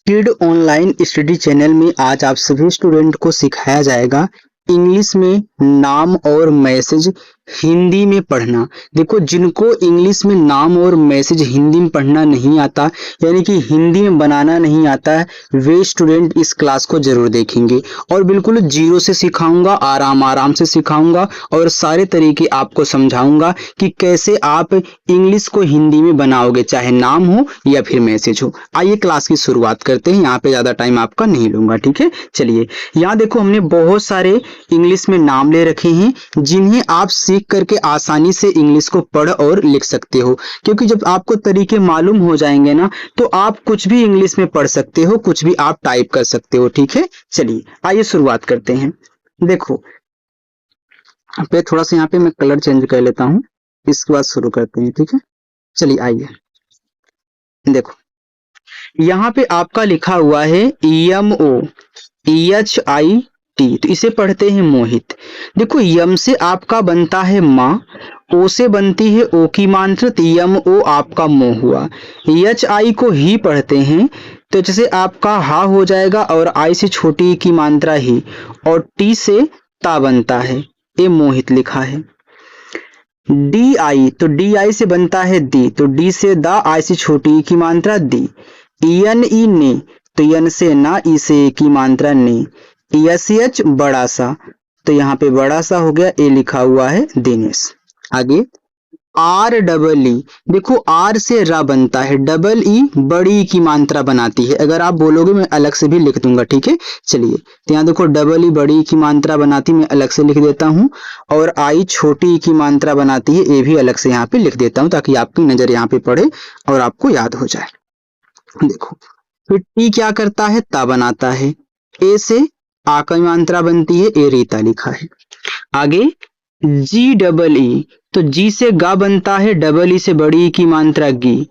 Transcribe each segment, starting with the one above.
Kid online study channel में आज आप सभी स्टूडेंट को सिखाया जाएगा इंग्लिश में नाम और मैसेज हिंदी में पढ़ना। देखो, जिनको इंग्लिश में नाम और मैसेज हिंदी में पढ़ना नहीं आता, यानी कि हिंदी में बनाना नहीं आता है, वे स्टूडेंट इस क्लास को जरूर देखेंगे और बिल्कुल जीरो से सिखाऊंगा, आराम से सिखाऊंगा और सारे तरीके आपको समझाऊंगा कि कैसे आप इंग्लिश को हिंदी में बनाओगे, चाहे नाम हो या फिर मैसेज हो। आइए क्लास की शुरुआत करते हैं। यहाँ पे ज्यादा टाइम आपका नहीं लूंगा, ठीक है। चलिए, यहाँ देखो, हमने बहुत सारे इंग्लिश में नाम ले रखे हैं जिन्हें आप सीख करके आसानी से इंग्लिश को पढ़ और लिख सकते हो, क्योंकि जब आपको तरीके मालूम हो जाएंगे ना, तो आप कुछ भी इंग्लिश में पढ़ सकते हो, कुछ भी आप टाइप कर सकते हो, ठीक है। चलिए आइए शुरुआत करते हैं। देखो, पे थोड़ा सा यहाँ पे मैं कलर चेंज कर लेता हूँ, इसके बाद शुरू करते हैं, ठीक है। चलिए आइए, देखो यहाँ पे आपका लिखा हुआ है MOEHIT, तो इसे पढ़ते हैं मोहित। देखो, यम से आपका बनता है माँ, ओ से बनती है ओ की मात्रा, यम ओ आपका मो हुआ। HI को ही पढ़ते हैं, तो जैसे आपका हा हो जाएगा और आई से छोटी की मात्रा ही, और टी से ता बनता है, ए मोहित लिखा है। DI, तो DI से बनता है दी, तो डी से दा, आई से छोटी की मात्रा दी। ENE ने, तो यन से ना, ई से की मात्रा ने। SH बड़ा सा, तो यहाँ पे बड़ा सा हो गया, ए लिखा हुआ है दिनेश। आगे REE, देखो आर से रा बनता है, डबल ई बड़ी की मात्रा बनाती है। अगर आप बोलोगे मैं अलग से भी लिख दूंगा, ठीक है। चलिए, तो यहाँ देखो डबल ई बड़ी की मात्रा बनाती, मैं अलग से लिख देता हूँ, और आई छोटी की मात्रा बनाती है, ए भी अलग से यहाँ पे लिख देता हूँ, ताकि आपकी नजर यहाँ पे पड़े और आपको याद हो जाए। देखो, फिर टी क्या करता है, ता बनाता है, ए से आ की मात्रा बनती है, ए रीता लिखा है। आगे GEE, तो जी से गा बनता है, डबल ई से बड़ी की मात्रा गी।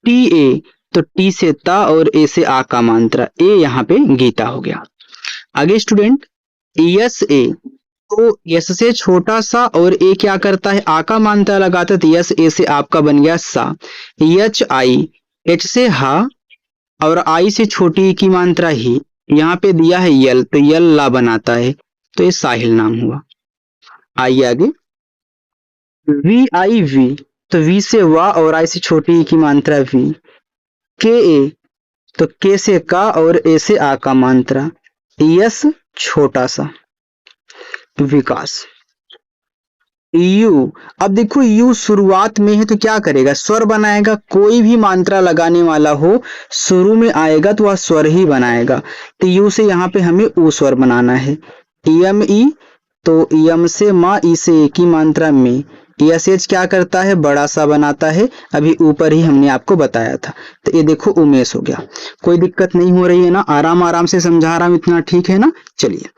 TA, तो टी से ता और ए से आ का मात्रा, ए यहाँ पे गीता हो गया। आगे स्टूडेंट SA, तो यस से छोटा सा और ए क्या करता है, आ का मात्रा लगाता है, तो यस ए से आपका बन गया सा। HI, एच से हा और आई से छोटी की मात्रा ही, यहाँ पे दिया है यल, तो यल ला बनाता है, तो ये साहिल नाम हुआ। आइए आगे VIV, तो वी से वा और आई से छोटी की मात्रा वी। KA, तो के से का और ए से आ का मात्रा, यस छोटा सा, विकास। यू, अब देखो यू शुरुआत में है तो क्या करेगा, स्वर बनाएगा। कोई भी मात्रा लगाने वाला हो, शुरू में आएगा तो वह स्वर ही बनाएगा, तो यू से यहाँ पे हमें ऊ स्वर बनाना है। EME, तो यम से माँ, ई से एक ही मात्रा में। SH क्या करता है, बड़ा सा बनाता है, अभी ऊपर ही हमने आपको बताया था, तो ये देखो उमेश हो गया। कोई दिक्कत नहीं हो रही है ना, आराम से समझा रहा हूं, इतना ठीक है ना। चलिए,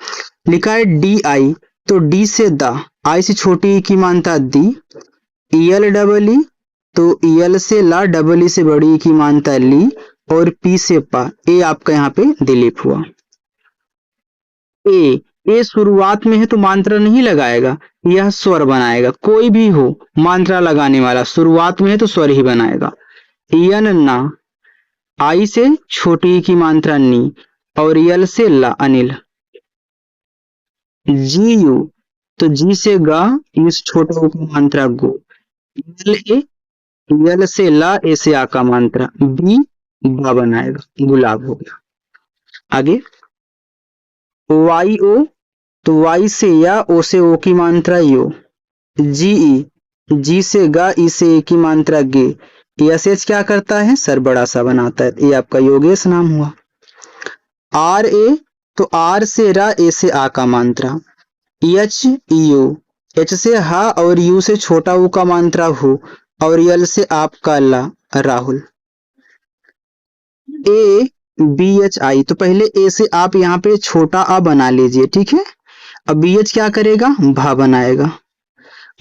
लिखा है DI, तो डी से दा, आई से छोटी की मात्रा दी। ELEE, तो EL से ला, डबल ई से बड़ी की मात्रा ली, और पी से पा, ए आपका यहाँ पे दिलीप हुआ। ए शुरुआत में है तो मात्रा नहीं लगाएगा, यह स्वर बनाएगा। कोई भी हो मात्रा लगाने वाला, शुरुआत में है तो स्वर ही बनाएगा। यन ना, आई से छोटी की मात्रा नी, और यल से ला, अनिल। GU, तो जी से गा, इस छोटे की मात्रा गो। यल से ला, ए से आ का मात्रा, बी बा बनाएगा, गुलाब हो गया। आगे YO, तो वाई से या, ओ से ओ की मात्रा यो। GE, जी से गा, ई से ए की मात्रा गे। SH क्या करता है, सर बड़ा सा बनाता है, ये आपका योगेश नाम हुआ। RA, तो आर से रा, ए से आ का मात्रा। HU, एच से हा और यू से छोटा ऊ का मात्रा हो, और यल से आपका ला, राहुल। ABHI, तो पहले ए से आप यहाँ पे छोटा आ बना लीजिए, ठीक है। अब BH क्या करेगा, भा बनाएगा,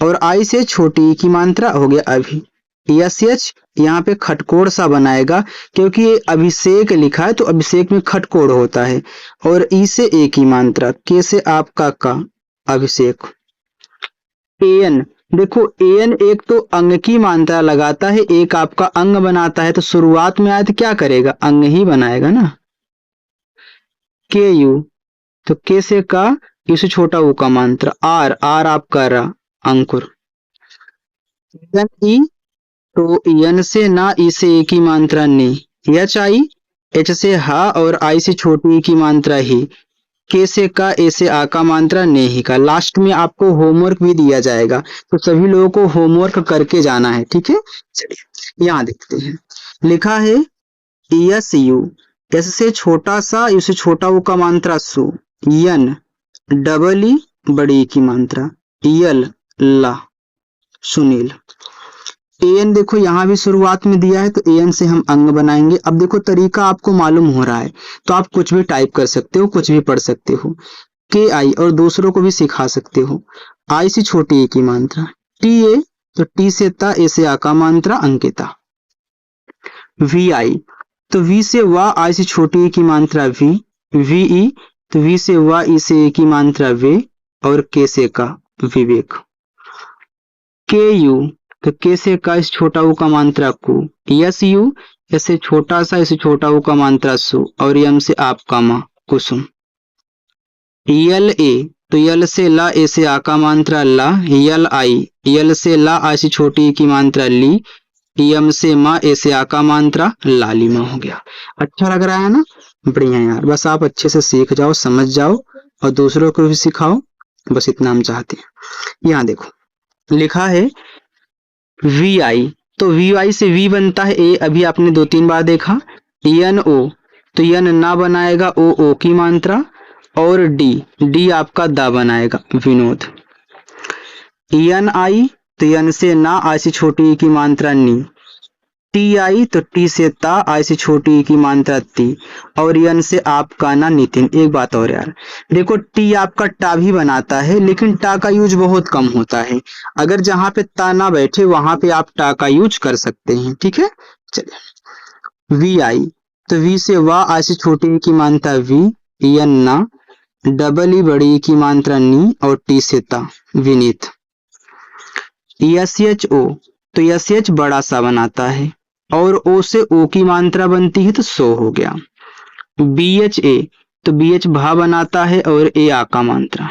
और आई से छोटी की मात्रा हो गया अभी। SH यहाँ पे खटकोड़ सा बनाएगा, क्योंकि ये अभिषेक लिखा है, तो अभिषेक में खटकोड़ होता है, और ई से ए की मात्रा, के से आपका का, अभिषेक। AN, देखो AN एक तो अंग की मात्रा लगाता है, एक आपका अंग बनाता है, तो शुरुआत में आए तो क्या करेगा, अंग ही बनाएगा ना, के यू तो के से का यू से छोटा ऊ का मात्रा, आर आर आपका रा अंकुर, एन ई तो एन से ना ई से ए की मात्रा ने, एच आई एच से हा और आई से छोटी ई की मात्रा ही, के से का ए से आ का मात्रा ने ही का। लास्ट में आपको होमवर्क भी दिया जाएगा तो सभी लोगों को होमवर्क करके जाना है, ठीक है। चलिए यहाँ देखते हैं, लिखा है एस यू, एस से छोटा सा यू से छोटा ऊ का मात्रा सु, यन डबल ई बड़ी ई की मात्रा, यल ला सुनील। एन देखो यहाँ भी शुरुआत में दिया है तो एन से हम अंग बनाएंगे। अब देखो तरीका आपको मालूम हो रहा है तो आप कुछ भी टाइप कर सकते हो, कुछ भी पढ़ सकते हो। के आई और दूसरों को भी सिखा सकते हो। आई से छोटी ए की मात्रा, टी ए तो टी से ता, ए से आ का मात्रा अंकिता। वी आई तो वी से वा, आई से छोटी ए की मात्रा वी, वी ई तो वी से वा, ई से ए की मात्रा वे और के से का विवेक। के यू तो के से का इस छोटा ऊ का मात्रा कु, यस यू ऐसे छोटा सा इसे छोटा ऊ का मात्रा सु और यम से आपका माँ कुसुम। यल ए तो यल से ला, ए से आ का मात्रा ला, यल आई यल से ला, आ से छोटी की मात्रा ली, यम से माँ, ए से आ का मात्रा लालिमा हो गया। अच्छा लग रहा है ना? बढ़िया यार, बस आप अच्छे से सीख जाओ, समझ जाओ और दूसरों को भी सिखाओ, बस इतना हम चाहते हैं। यहाँ देखो लिखा है वी आई तो वी आई से वी बनता है ए, अभी आपने 2-3 बार देखा। एन ओ तो यन ना बनाएगा, ओ ओ की मात्रा और डी डी आपका दा बनाएगा विनोद। एन आई तो यन से ना, आई से छोटी ई की मात्रा नी, टी आई तो टी से ता, आई से छोटी ई की मात्रा ती और यन से आपका ना नितिन। एक बात और यार, देखो टी आपका टा भी बनाता है लेकिन टा का यूज बहुत कम होता है। अगर जहां पे ता ना बैठे वहां पे आप टा का यूज कर सकते हैं, ठीक है। चलिए वी आई तो वी से वा, आई से छोटी ई की मात्रा वी, यन ना डबल ई बड़ी ई की मात्रा नी और टी से ता विनीत। एस एच ओ तो एस एच बड़ा सा बनाता है और ओ से ओ की मात्रा बनती है तो सो हो गया। बी एच ए तो बी एच भा बनाता है और ए आ का मात्रा।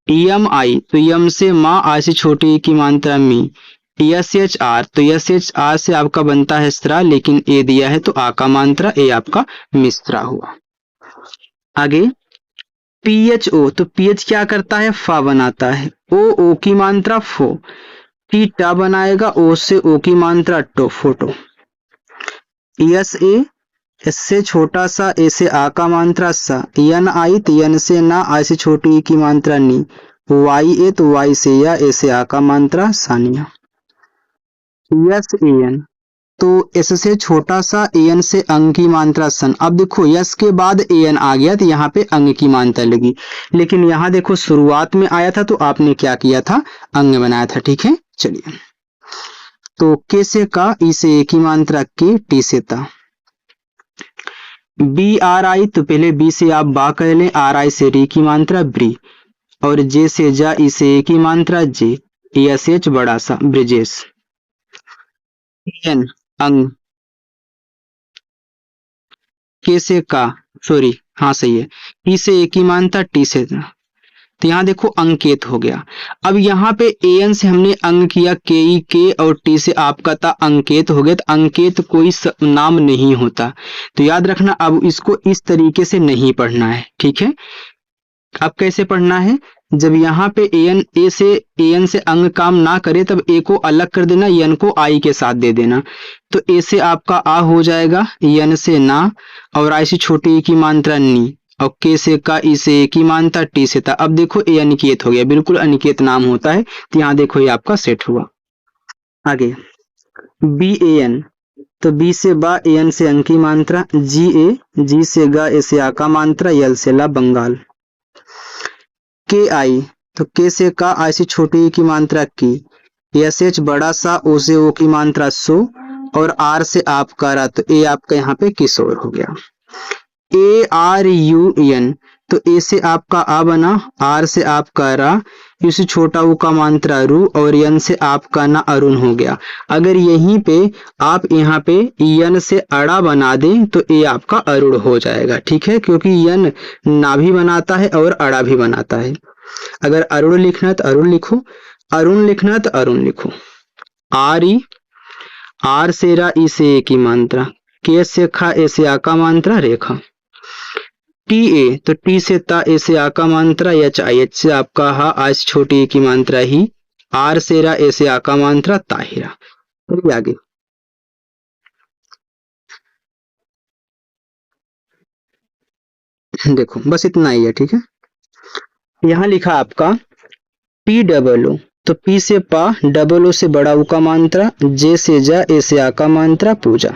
एम आई तो यम से माँ, आई से छोटी की मात्रा मी। एस एच आर तो एस एच आर से आपका बनता है स्त्रा लेकिन ए दिया है तो आ का मात्रा, ए आपका मिश्रा हुआ। आगे पी एच ओ तो पी एच क्या करता है, फा बनाता है, ओ ओ की मात्रा फो, टी टा बनाएगा, ओ से ओ की मात्रा टो फोटो। एस ए एस से छोटा सा, ए से आ का मात्रा सा, यन आई तो यन से ना, आई से छोटी ई की मात्रा नी, वाई ए तो वाई से या, ए से आ का मात्रा सानिया। यस ए एन तो एस से छोटा सा, ए एन से अंग की मात्रा सन। अब देखो यस के बाद ए एन आ गया तो यहाँ पे अंग की मात्रा लगी, लेकिन यहाँ देखो शुरुआत में आया था तो आपने क्या किया था, अंग बनाया था, ठीक है। चलिए तो के से का, ई से ए की मात्रा के, टी से ता। बी आर आई तो पहले बी से आप बा कर लें, आर आई से री की मात्रा ब्री और जे से जा, ई से ए की मात्रा जे, एस एच बड़ा सा ब्रिजेश। एन अंग, के से का सॉरी हाँ सही है, ई से ए की मात्रा टी से ता। तो यहाँ देखो अंकेत हो गया। अब यहाँ पे एन से हमने अंग किया, के ई के और टी से आपका था अंकेत हो गया। तो अंकेत कोई नाम नहीं होता, तो याद रखना अब इसको इस तरीके से नहीं पढ़ना है, ठीक है। अब कैसे पढ़ना है, जब यहाँ पे एन ए से एन से अंग काम ना करे तब ए को अलग कर देना, एन को आई के साथ दे देना। तो ए से आपका आ हो जाएगा, एन से ना और आई से छोटी ई की मात्रा नी और के से का, ई से ए की मात्रा टी से था। अब देखो ए अनिकेत हो गया, बिल्कुल अनिकेत नाम होता है। तो यहाँ देखो ये आपका सेट हुआ। आगे बी ए एन तो बी से बा, ए एन से अंग की मात्रा, जी ए जी से गा, ए से आ का मात्रा, यल से ला बंगाल। के आई तो के से का, आई से छोटी की मात्रा की, एस एच बड़ा सा, ओ से ओ की मात्रा सो और आर से आपका रा, तो ए आपका यहाँ पे किशोर हो गया। ए आर यू एन तो ए से आपका आ बना, आर से आपका रा, यू से छोटा ऊ का मात्रा रू और यन से आपका ना अरुण हो गया। अगर यहीं पे आप यहाँ पे यन से अड़ा बना दें तो ये आपका अरुण हो जाएगा, ठीक है, क्योंकि यन ना भी बनाता है और अड़ा भी बनाता है। अगर अरुण लिखना है तो अरुण लिखो, अरुण लिखना है तो अरुण लिखो। आर ई, आर से रा, ई से ए की मात्रा, के से खा, ए से आ का मात्रा रेखा। टी ए, तो टी से ता, ए से आ का मात्रा एच आई, एच से आपका हा, आज छोटी ए की मात्रा ही, आर से रा, ए से आ का मात्रा ताहिरा। चलिए आगे। देखो बस इतना ही है, ठीक है। यहाँ लिखा आपका पी डबल ओ, तो पी से पा, डबल ओ से बड़ा ऊ का मात्रा, जे से जा, ए से आ का मात्रा पूजा।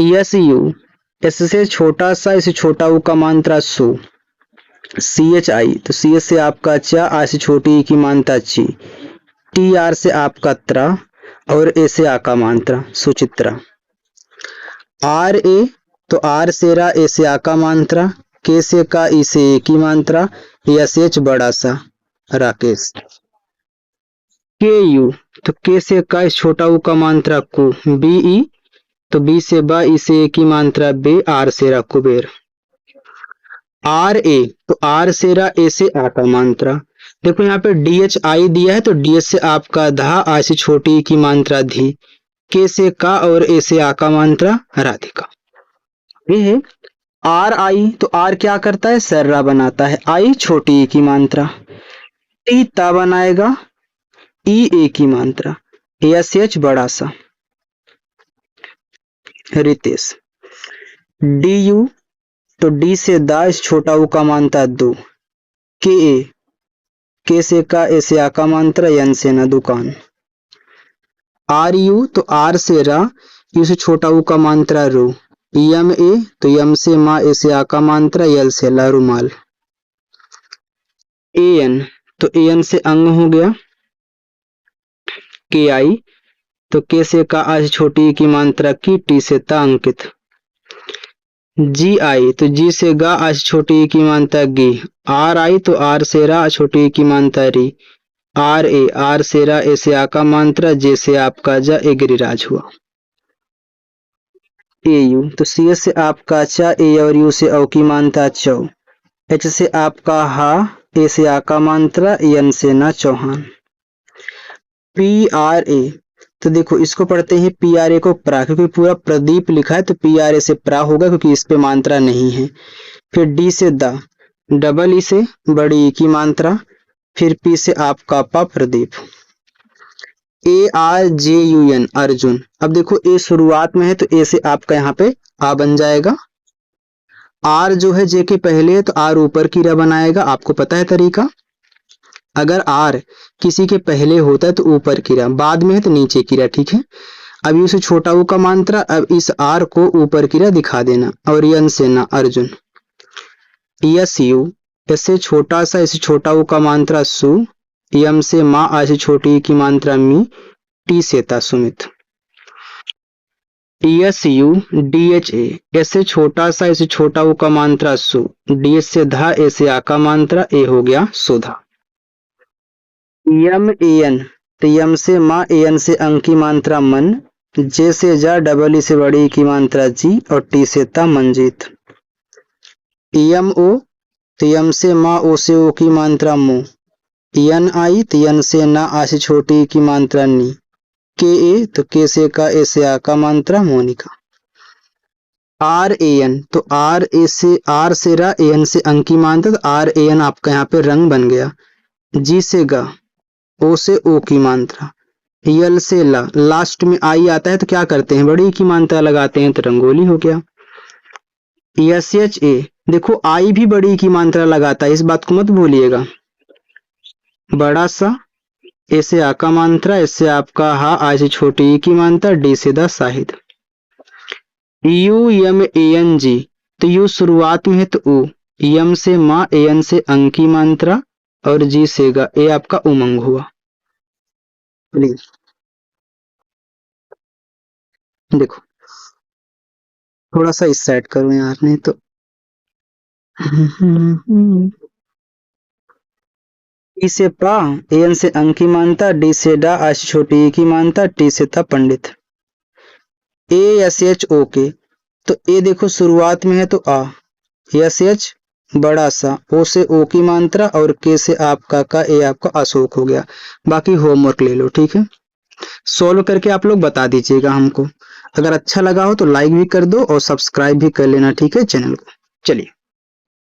यस यू, एस से छोटा सा, इसे छोटा ऊ का मात्रा सु। सी एच आई, तो सी एच से आपका चा, आ से छोटी ई की मात्रा ची। टी आर से आपका त्रा और ए से आ का मात्रा सुचित्रा। आर ए, तो आर से रा, ए से आ का मात्रा, के से का, ई से ए की मात्रा, यस एच बड़ा सा राकेश। के यू, तो के से का, इस छोटा ऊ का मात्रा कु। बी ई, तो बी से बा, ई से ए की मात्रा बे, आर से रा कुबेर। आर ए, तो आर से रा, ए से आ का मात्रा। देखो यहाँ पे डी एच आई दिया है, तो डी एच से आपका धा, आ से छोटी की मात्रा धी, के से का और ए से आ का मात्रा राधिका। ये है आर आई, तो आर क्या करता है, सर्रा बनाता है, आई छोटी की मात्रा, टी ता बनाएगा, ई ए की मात्रा, एस एच बड़ा सा रितेश। डी यू, तो डी से दा, इस छोटा ऊ का मात्रा दो, के ए, के से का, ए से आ का मात्रा, यन से ना दुकान। आर यू, तो आर से रा, यू से छोटा ऊ का मात्रा रू। यम ए, तो यम से मा, ए से आ का मात्रा, यल से ला रुमाल। ए एन, तो ए एन से अंग हो गया। के आई, तो के से का, आज छोटी की मात्रा की, टी से ता अंकित। जी आई, तो जी से गा, आज छोटी की मात्रा गी। आर आई, तो आर से रा, छोटी की मात्रा री। आर ए, आर से रा, ए से आ का मात्रा, जे से आपका जा, ए गिरिराज हुआ। ए यू, तो सी एस से आपका चा, ए और यू से औ की मात्रा चौ। एच से आपका हा, ए से आ का मात्रा, यन से ना चौहान। पी आर ए, तो देखो इसको पढ़ते हैं पी आर ए को प्रा, क्योंकि पूरा प्रदीप लिखा है तो पी आर ए से प्रा होगा, क्योंकि इस पे मात्रा नहीं है। फिर डी से दा, डबल ई से बड़ी ई की मात्रा, फिर पी से आपका पा Pradeep. A R J U N Arjun, अब देखो ए शुरुआत में है तो ए से आपका यहाँ पे आ बन जाएगा। आर जो है जे के पहले है तो आर ऊपर की रा बनाएगा, आपको पता है तरीका। अगर आर किसी के पहले होता है तो ऊपर की रा, बाद में है तो नीचे की रा, ठीक है। अब उसे छोटा ऊ का मात्रा, अब इस आर को ऊपर की रा दिखा देना, और यन से ना अर्जुन। यस यू, ऐसे छोटा सा, इसे छोटा ऊ का मात्रा सु। यम से माँ, ऐसे छोटी की मात्रा मी, टी से ता Sumit. Yes you, D H A, ऐसे छोटा सा, इसे छोटा ऊ का मात्रा सु। डी एच से धा, ए से आ का मात्रा, ए हो गया सुधा। यम ए एन, तो यम से माँ, ए एन से अंक की मात्रा मन, जे से जा, डबल ई से बड़ी ई की मात्रा जी, और टी से ता मंजीत। यम ओ, तो यम से माँ, ओ से ओ की मात्रा मो। यन आई, तो यन से ना, आ से छोटी की मात्रा नी। के ए, तो के से का, ए से आ का मात्रा मोनिका। आर ए एन, तो आर ए से, आर से रा, ए एन से अंक की मात्रा, तो आर ए एन आपका यहाँ पे रंग बन गया। जी से गा, ओ से ओ की मात्रा, यल से ला, लास्ट में आई आता है तो क्या करते हैं, बड़ी की मात्रा लगाते हैं, तो रंगोली हो गया। एस एच ए, देखो आई भी बड़ी की मात्रा लगाता है, इस बात को मत भूलिएगा। बड़ा सा, ए से आ का मात्रा, इससे आपका हा, आई से छोटी ई की मात्रा, डी से दा Sahid. U M A N G, तो यू शुरुआत में है तो ऊ। यम से माँ, ए एन से अंक की मात्रा, और जी से गा, ए आपका उमंग हुआ। प्लीज देखो थोड़ा सा इस साइड करो यार, नहीं तो टी से पा, एन से अंक की मानता, डी से डा, आ से छोटी ई की मानता, टी से था पंडित। ए एस एच ओ के, तो ए देखो शुरुआत में है तो आ, एस एच बड़ा सा, ओ से ओ की मात्रा और के से आपका का, ए आपका अशोक हो गया। बाकी होमवर्क ले लो, ठीक है। सॉल्व करके आप लोग बता दीजिएगा हमको। अगर अच्छा लगा हो तो लाइक भी कर दो और सब्सक्राइब भी कर लेना, ठीक है, चैनल को। चलिए।